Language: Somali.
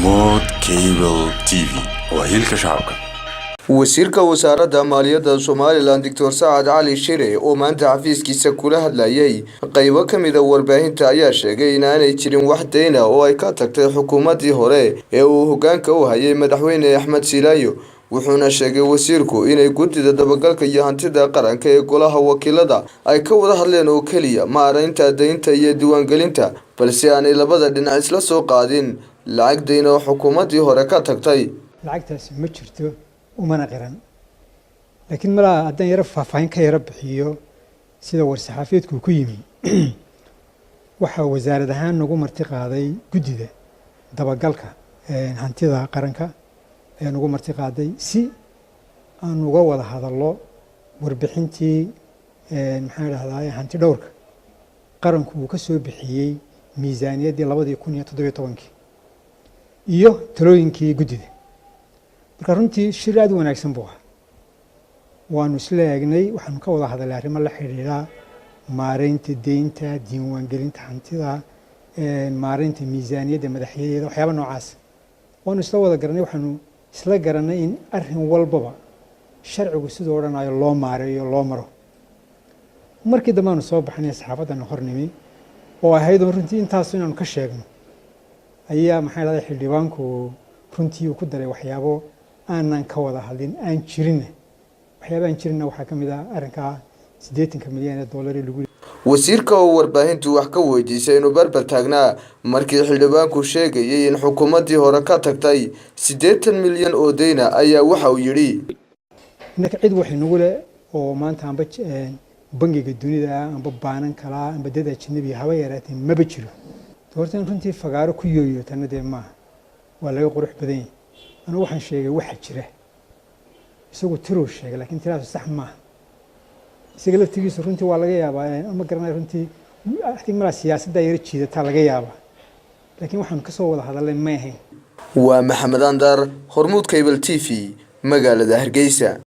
Hormuud Cable TV waa hilka shacabka. wasiirka wasaaradda maaliyadda Somaliland Dr. Saad Ali Shire oo maanta xafiiskiisa kula hadlayay qaybo kamid ah warbaahinta ayaa sheegay in aanay jirin wax deyn ah oo ay ka tagtay xukuumadii hore ee uu hoggaanka u hayay madaxweyne Axmed Silayo wuxuuna sheegay wasiirku inay gudida dabagalka iyo hantida qaranka ee golaha wakiilada ay ka wada hadleen oo kaliya maareynta deynta iyo diiwaangelinta balse aanay labada dhinac isla soo qaadin lacag deyn oo xukuumadii hore ka tagtay lacagtaasi ma jirto umana qiran laakiin malaa haddaan yaro faahfaahin ka yaro bixiyo sida war-saxaafiyeedku ku yimi waxaa wasaarad ahaan nagu marti qaaday guddida dabagalka hantida qaranka ee nagu marti qaaday si aan uga wada hadallo warbixintii maxaan idhahdaa hanti dhowrka qaranku uu ka soo bixiyey miisaaniyaddii 2017 iyo talooyinkii guddida marka runtii shir aad u wanaagsan buu ahaa waanu isla eegnay waxaanu ka wada hadalay arrimo la xiriira maareynta deynta diiwaangelinta hantida maareynta miisaaniyadda madaxyadeeda waxyaaba noocaas waanu isla wada garanay waxaanu isla garanay in arrin walbaba sharcigu sidoo odhanayo loo maareeyo loo maro markii dambe aanu soo baxnay saxaafadana hornimi oo ahayd runtii intaas inaanu ka sheegno ayaa maxaa dhahday xildhibaanku runtii uu ku daray waxyaabo aanan ka wada hadlin aan jirin waxyaabaan jirina waxaa ka mid ah arrinka 80 milyan ee dollar ee lagu wasiirka oo warbaahintu wax ka weydiisay inuu barbar taagnaa markii xildhibaanku sheegayay in xukuumadii hore ka tagtay 80 milyan oo deyna ayaa waxa uu yiri inaka cid wax nagu leh oo maanta amba bangiga dunida amba baanan kala amba dad ajnabi haba yaraatay maba jiro doortan runtii fagaaro ku yooyo tanade ma waa laga qurux badan yahay أنا waxaan sheegay waxa jira isagu tiro sheegay laakiin tiraadu sax ma isaga laftigiisu runtii waa laga yaabaa ama garanay runtii ahtimala siyaasadda yar jiidata laga yaabaa laakiin waxaan ka soo wada hadalay ma ahayn waa Maxamed Andar Hormuud Cable TV magaalada Hargeysa.